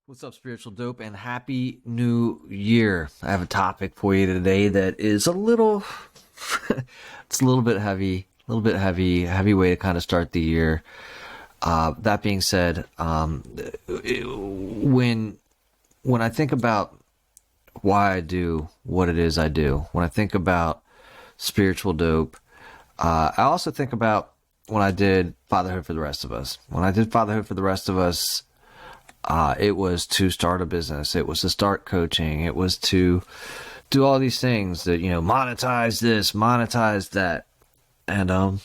What's up, spiritual dope, and happy new year. I have a topic for you today that is a little it's a little bit heavy, heavy way to kind of start the year. That being said, when I think about why I do what it is I do, when I think about spiritual dope, I also think about when I did Fatherhood for the Rest of Us. When I did Fatherhood for the Rest of Us, it was to start a business. It was to start coaching. It was to do all these things that, monetize this, monetize that. And I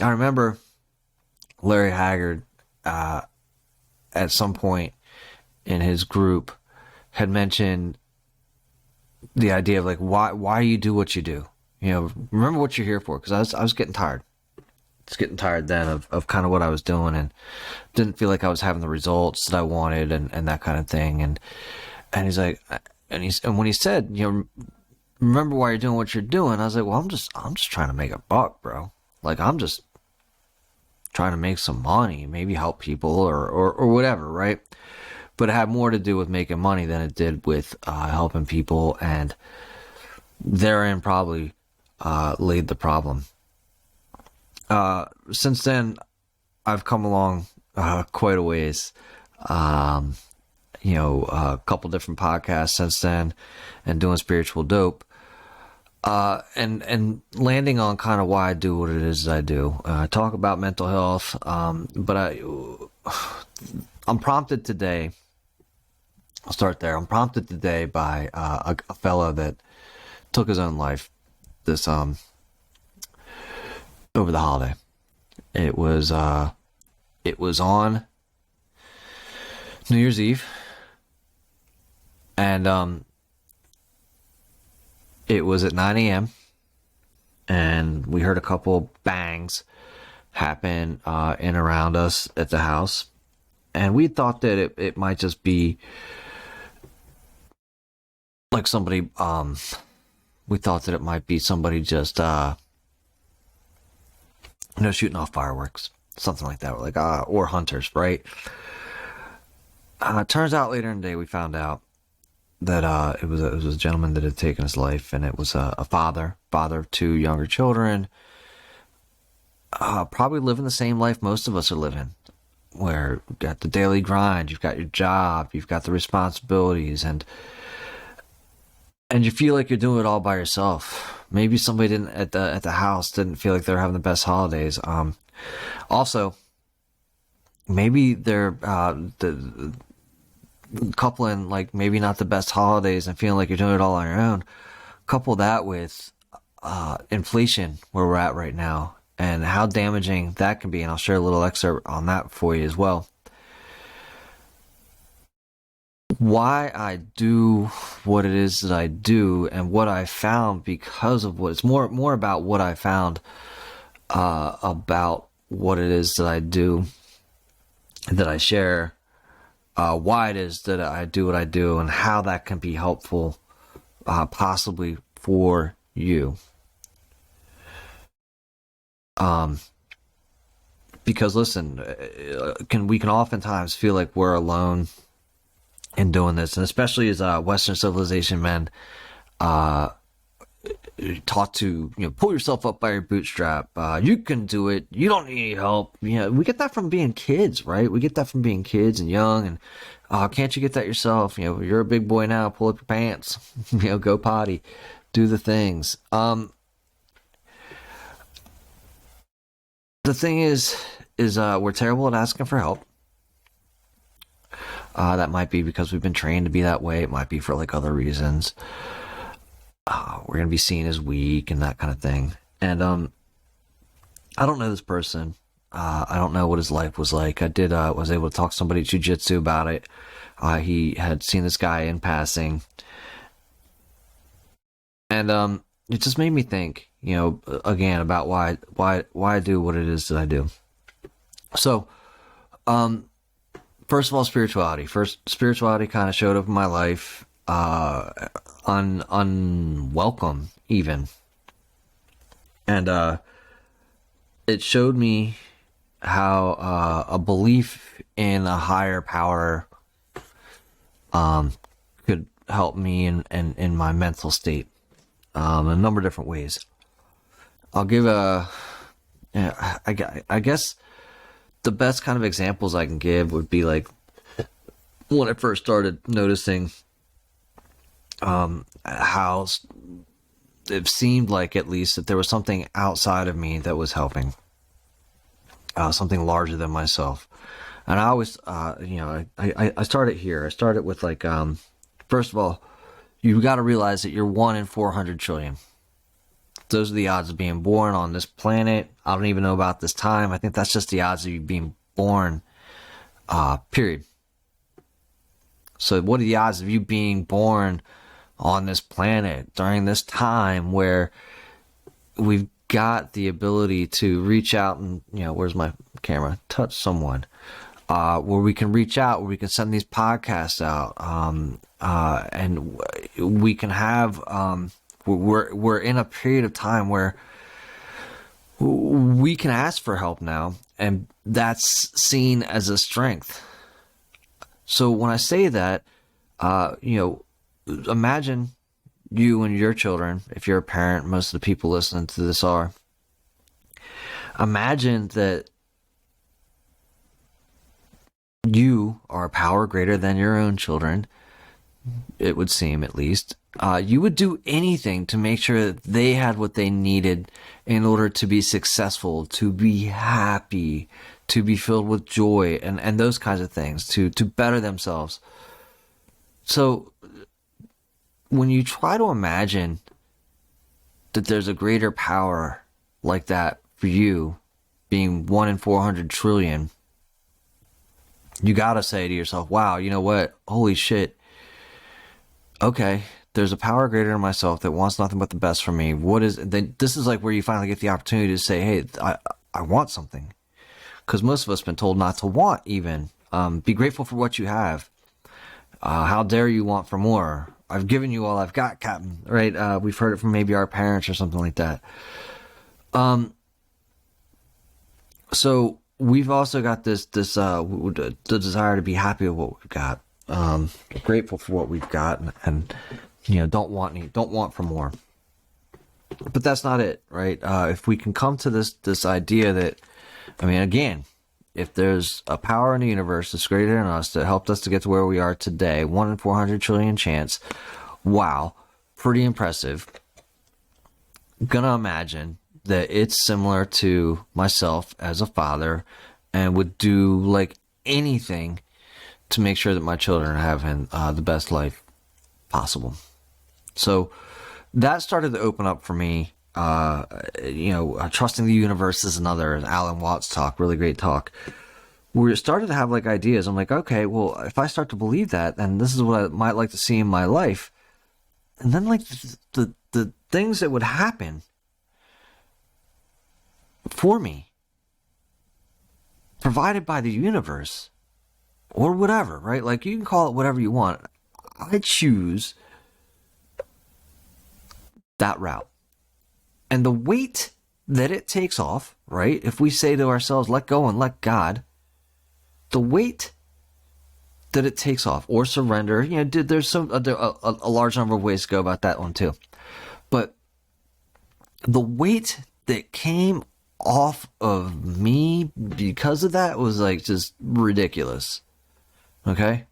remember Larry Haggard, at some point in his group, had mentioned the idea of like, why you do what you do. Remember what you're here for. Because I was getting tired. Just getting tired then of kind of what I was doing, and didn't feel like I was having the results that I wanted, and that kind of thing. And he's like, and when he said, remember why you're doing what you're doing, I was like, well, I'm just trying to make a buck, bro. Like, I'm just trying to make some money, maybe help people or whatever, right? But it had more to do with making money than it did with helping people, and therein probably laid the problem. Since then, I've come along quite a ways. A couple different podcasts since then, and doing spiritual dope. And landing on kind of why I do what it is that I do. I talk about mental health, but I'm prompted today. I'll start there. I'm prompted today by a fella that took his own life this over the holiday. It was on New Year's Eve, and it was at 9 a.m. and we heard a couple bangs happen in around us at the house, and we thought that it might just be like somebody. We thought that it might be somebody just shooting off fireworks, something like that, like or hunters, right? Turns out later in the day we found out that it was a gentleman that had taken his life, and it was a father of two younger children, probably living the same life most of us are living, where you've got the daily grind, you've got your job, you've got the responsibilities, and you feel like you're doing it all by yourself. Maybe somebody didn't at the house didn't feel like they were having the best holidays. Also, maybe they're the coupling like maybe not the best holidays and feeling like you're doing it all on your own. Couple that with inflation, where we're at right now, and how damaging that can be. And I'll share a little excerpt on that for you as well. Why I do what it is that I do, and what I found because of what it's more about what I found about what it is that I do, that I share, why it is that I do what I do, and how that can be helpful possibly for you. Because listen, we can oftentimes feel like we're alone in doing this, and especially as Western civilization men, taught to pull yourself up by your bootstrap. You can do it. You don't need any help. We get that from being kids, right? We get that from being kids and young, and can't you get that yourself? You're a big boy now. Pull up your pants. Go potty, do the things. The thing is we're terrible at asking for help. That might be because we've been trained to be that way. It might be for like other reasons. We're going to be seen as weak and that kind of thing. And I don't know this person. I don't know what his life was like. I was able to talk to somebody at jiu-jitsu about it. He had seen this guy in passing. And it just made me think, again, about why I do what it is that I do. So, first of all, spirituality. Spirituality kind of showed up in my life, unwelcome even. And it showed me how a belief in a higher power could help me in my mental state a number of different ways. I'll give I guess the best kind of examples I can give would be like when I first started noticing how it seemed like, at least, that there was something outside of me that was helping, something larger than myself. And I always, I started here. I started with like, first of all, you got to realize that you're 1 in 400 trillion. Those are the odds of being born on this planet. I don't even know about this time. I think that's just the odds of you being born, period. So what are the odds of you being born on this planet during this time where we've got the ability to reach out and, where's my camera? Touch someone. Where we can reach out, where we can send these podcasts out, and we can have, we're in a period of time where we can ask for help now, and that's seen as a strength. So when I say that, imagine you and your children, if you're a parent, most of the people listening to this are, imagine that you are a power greater than your own children, it would seem, at least. You would do anything to make sure that they had what they needed in order to be successful, to be happy, to be filled with joy, and those kinds of things, to better themselves. So when you try to imagine that there's a greater power like that for you, being 1 in 400 trillion, you gotta say to yourself, wow, you know what? Holy shit. Okay, there's a power greater than myself that wants nothing but the best for me. This is like where you finally get the opportunity to say, hey, I want something. Because most of us have been told not to want, even. Be grateful for what you have. How dare you want for more? I've given you all I've got, Captain. Right? We've heard it from maybe our parents or something like that. So we've also got the desire to be happy with what we've got. Grateful for what we've got, and don't want for more. But that's not it, right? If we can come to this idea that, again, if there's a power in the universe that's greater than us that helped us to get to where we are today, 1 in 400 trillion chance, wow, pretty impressive. Gonna imagine that it's similar to myself as a father, and would do like anything to make sure that my children are having the best life possible. So that started to open up for me. Trusting the universe is another. Alan Watts talk, really great talk. We started to have like ideas. I'm like, okay, well, if I start to believe that, then this is what I might like to see in my life. And then like the things that would happen for me, provided by the universe, or whatever, right? Like, you can call it whatever you want. I choose that route. And the weight that it takes off, right? If we say to ourselves, let go and let God, the weight that it takes off, or surrender, there's a large number of ways to go about that one too. But the weight that came off of me because of that was like just ridiculous. Okay?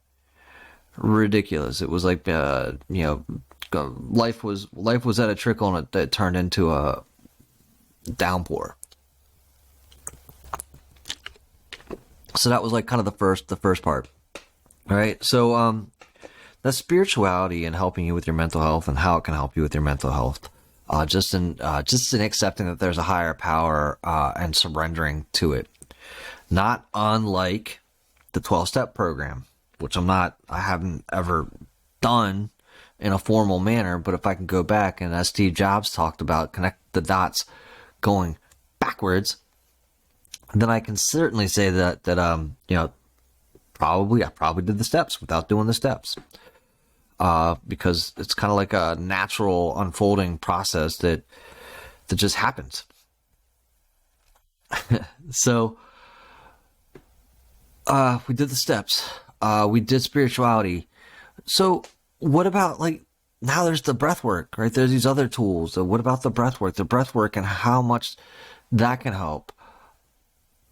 Ridiculous. It was like, life was at a trickle, and it turned into a downpour. So that was like kind of the first part. All right. So, that's spirituality and helping you with your mental health, and how it can help you with your mental health. Just in accepting that there's a higher power, and surrendering to it. Not unlike the 12-step program, which I haven't ever done in a formal manner, but if I can go back, and as Steve Jobs talked about, connect the dots going backwards, then I can certainly say that I probably did the steps without doing the steps. Because it's kind of like a natural unfolding process that just happens. So, we did the steps. We did spirituality. So what about like now there's the breath work, right? There's these other tools. So what about the breath work? The breath work and how much that can help,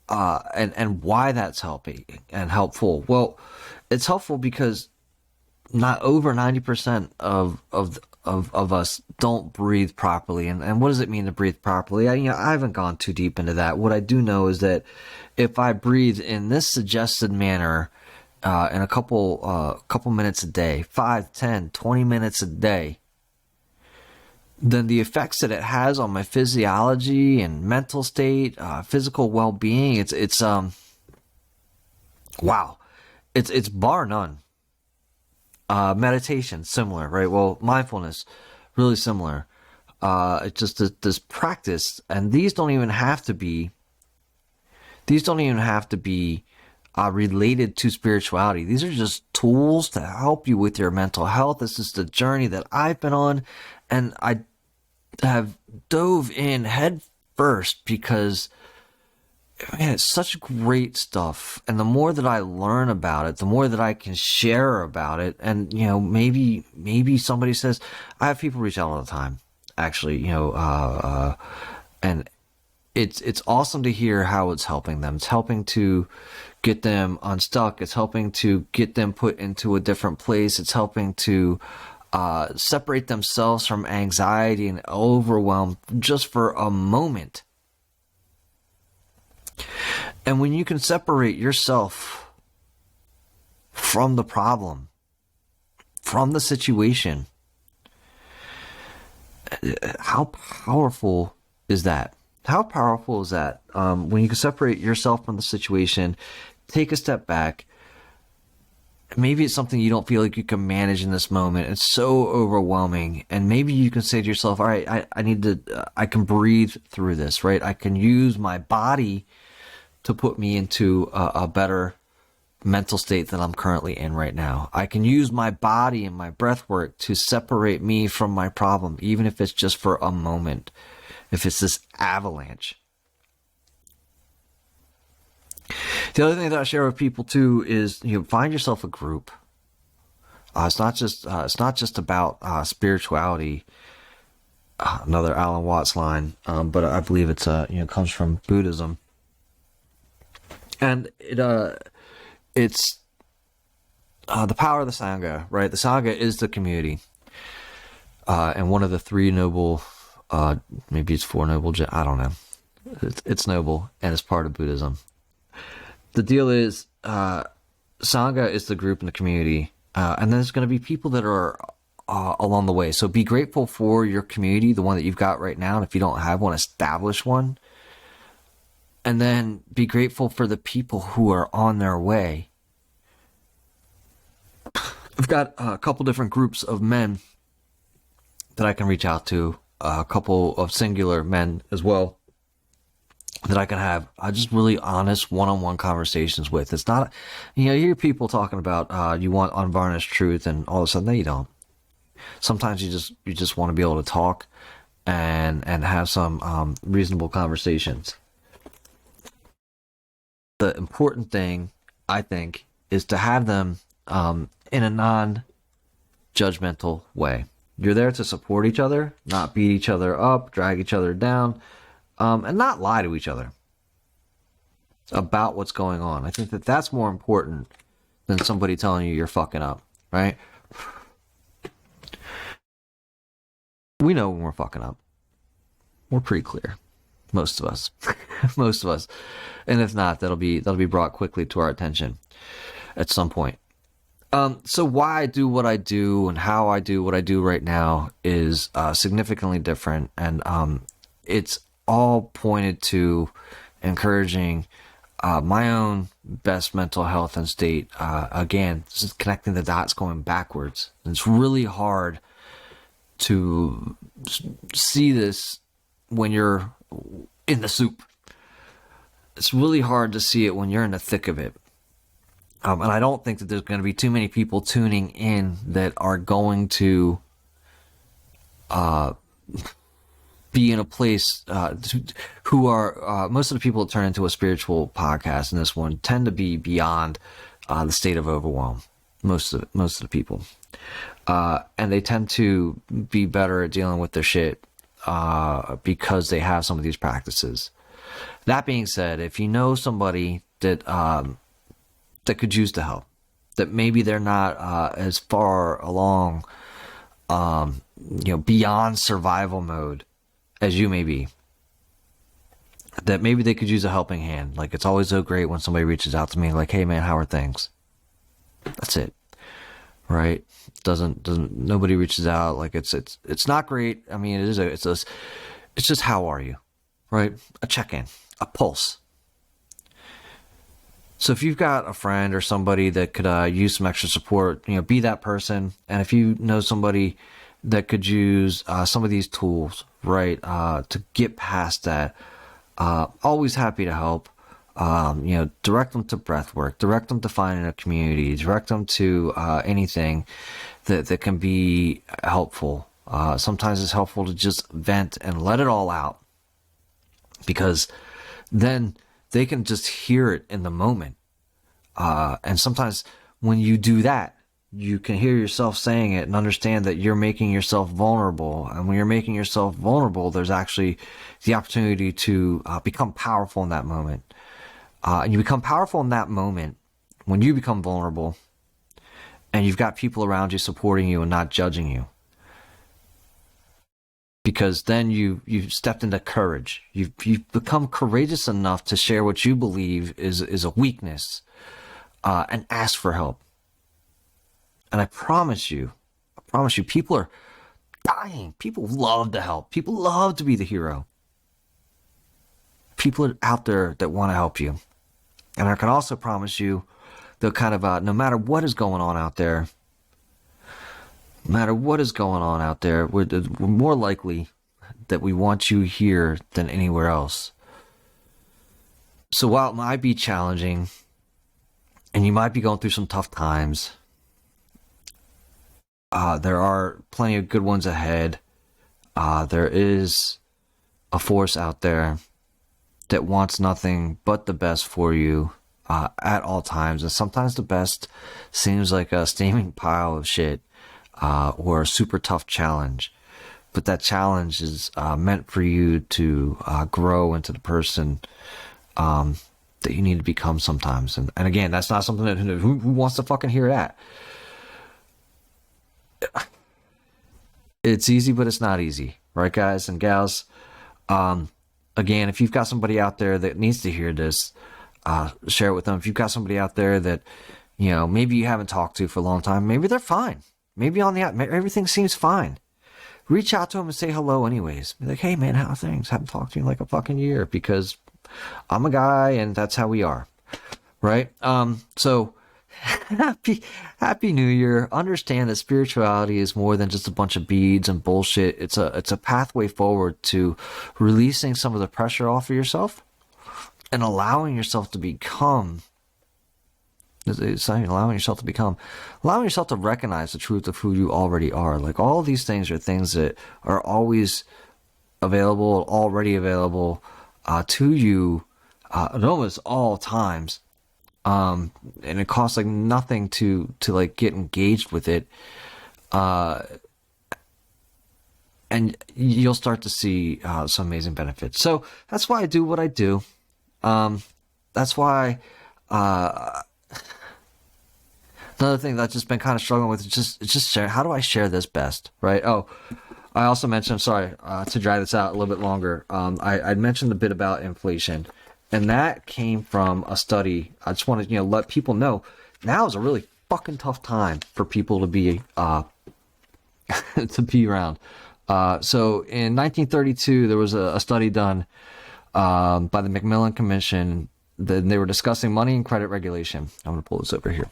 and why that's helping and helpful. Well, it's helpful because not over 90% of us don't breathe properly. And what does it mean to breathe properly? I haven't gone too deep into that. What I do know is that if I breathe in this suggested manner, in a couple minutes a day, 5, 10, 20 minutes a day, then the effects that it has on my physiology and mental state, physical well-being, it's wow. It's bar none. Meditation, similar, right? Well, mindfulness, really similar. It's just this practice, and these don't even have to be related to spirituality. These are just tools to help you with your mental health. This is the journey that I've been on, and I have dove in head first because, man, it's such great stuff. And the more that I learn about it, the more that I can share about it. And, maybe somebody says, I have people reach out all the time, actually, and it's awesome to hear how it's helping them. It's helping to get them unstuck. It's helping to get them put into a different place. It's helping to separate themselves from anxiety and overwhelm just for a moment. And when you can separate yourself from the problem, from the situation, how powerful is that? How powerful is that? When you can separate yourself from the situation, take a step back. Maybe it's something you don't feel like you can manage in this moment. It's so overwhelming. And maybe you can say to yourself, all right, I can breathe through this, right? I can use my body to put me into a better mental state that I'm currently in right now. I can use my body and my breath work to separate me from my problem, even if it's just for a moment, if it's this avalanche. The other thing that I share with people too is, find yourself a group. It's not just about spirituality. Another Alan Watts line, but I believe it's comes from Buddhism. And it's the power of the Sangha, right? The Sangha is the community, and one of the three noble, maybe it's four noble. I don't know. It's noble, and it's part of Buddhism. The deal is, Sangha is the group in the community, and then there's going to be people that are along the way. So be grateful for your community, the one that you've got right now, and if you don't have one, establish one. And then be grateful for the people who are on their way. I've got a couple different groups of men that I can reach out to, a couple of singular men as well, that I can have just really honest one-on-one conversations with. It's not, you hear people talking about you want unvarnished truth, and all of a sudden, no, you don't. Sometimes you just want to be able to talk and have some reasonable conversations. The important thing, I think, is to have them in a non-judgmental way. You're there to support each other, not beat each other up, drag each other down, and not lie to each other about what's going on. I think that that's more important than somebody telling you you're fucking up, right? We know when we're fucking up. We're pretty clear. Most of us. Most of us. And if not, that'll be brought quickly to our attention at some point. So why I do what I do and how I do what I do right now is significantly different. And it's all pointed to encouraging my own best mental health and state. Again, this is connecting the dots going backwards. And it's really hard to see this when you're in the soup. It's really hard to see it when you're in the thick of it. And I don't think that there's going to be too many people tuning in that are going to be in a place who are most of the people that turn into a spiritual podcast in this one tend to be beyond the state of overwhelm. most of the people, and they tend to be better at dealing with their shit because they have some of these practices. That being said, if you know somebody that that could use the help, that maybe they're not as far along, beyond survival mode as you may be, that maybe they could use a helping hand. Like, it's always so great when somebody reaches out to me, like, "Hey man, how are things?" That's it, right? Doesn't nobody reaches out like it's not great. I mean, it's just, how are you, right? A check-in, a pulse. So if you've got a friend or somebody that could use some extra support, be that person. And if you know somebody that could use some of these tools, right, to get past that, always happy to help. Direct them to breathwork, direct them to finding a community, direct them to anything that can be helpful. Sometimes it's helpful to just vent and let it all out, because then they can just hear it in the moment. And sometimes when you do that, you can hear yourself saying it and understand that you're making yourself vulnerable. And when you're making yourself vulnerable, there's actually the opportunity to become powerful in that moment. And you become powerful in that moment when you become vulnerable and you've got people around you supporting you and not judging you. Because then you've stepped into courage. You've become courageous enough to share what you believe is a weakness, and ask for help. And I promise you, people are dying. People love to help. People love to be the hero. People are out there that want to help you. And I can also promise you, they'll kind of, no matter what is going on out there, we're more likely that we want you here than anywhere else. So while it might be challenging, and you might be going through some tough times, there are plenty of good ones ahead. There is a force out there that wants nothing but the best for you at all times. And sometimes the best seems like a steaming pile of shit, or a super tough challenge. But that challenge is meant for you to grow into the person that you need to become sometimes. And again, that's not something that who wants to fucking hear that. It's easy, but it's not easy, right, guys and gals? Again, if you've got somebody out there that needs to hear this, share it with them. If you've got somebody out there that maybe you haven't talked to for a long time, maybe they're fine. Maybe everything seems fine. Reach out to them and say hello anyways. Be like, "Hey man, how are things? Haven't talked to you in like a fucking year," because I'm a guy and that's how we are, right? So happy New Year. Understand that spirituality is more than just a bunch of beads and bullshit. It's a pathway forward to releasing some of the pressure off of yourself and allowing yourself to become. It's not even allowing yourself to recognize the truth of who you already are. Like, all of these things are things that are always available, already available to you at almost all times. And it costs like nothing to like get engaged with it. And you'll start to see some amazing benefits. So that's why I do what I do. That's why another thing that I've just been kind of struggling with is just share. How do I share this best, right? Oh, I also mentioned, sorry, to drag this out a little bit longer, I'd mentioned a bit about inflation, and that came from a study. I just want to, let people know now is a really fucking tough time for people to be to be around. So in 1932, there was a study done by the Macmillan Commission. They were discussing money and credit regulation. I'm going to pull this over here.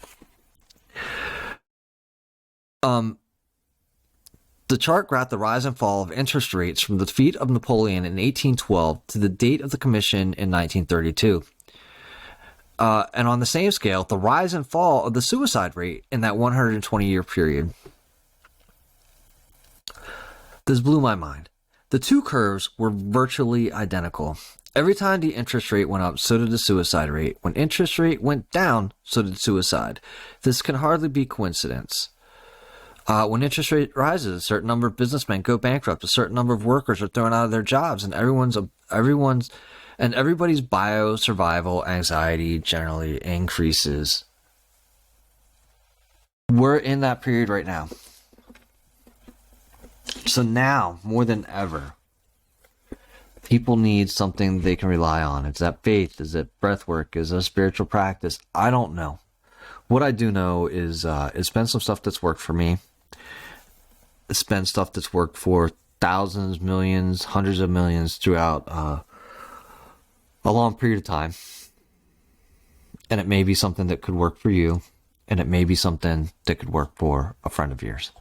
The chart graphed the rise and fall of interest rates from the defeat of Napoleon in 1812 to the date of the commission in 1932. And on the same scale, the rise and fall of the suicide rate in that 120-year period. This blew my mind. The two curves were virtually identical. Every time the interest rate went up, so did the suicide rate. When interest rate went down, so did suicide. This can hardly be coincidence. When interest rate rises, a certain number of businessmen go bankrupt. A certain number of workers are thrown out of their jobs, and everybody's bio survival anxiety generally increases. We're in that period right now. So now, more than ever, people need something they can rely on. Is that faith? Is it breathwork? Is it a spiritual practice? I don't know. What I do know is it's been some stuff that's worked for me. It's been stuff that's worked for thousands, millions, hundreds of millions throughout a long period of time. And it may be something that could work for you. And it may be something that could work for a friend of yours.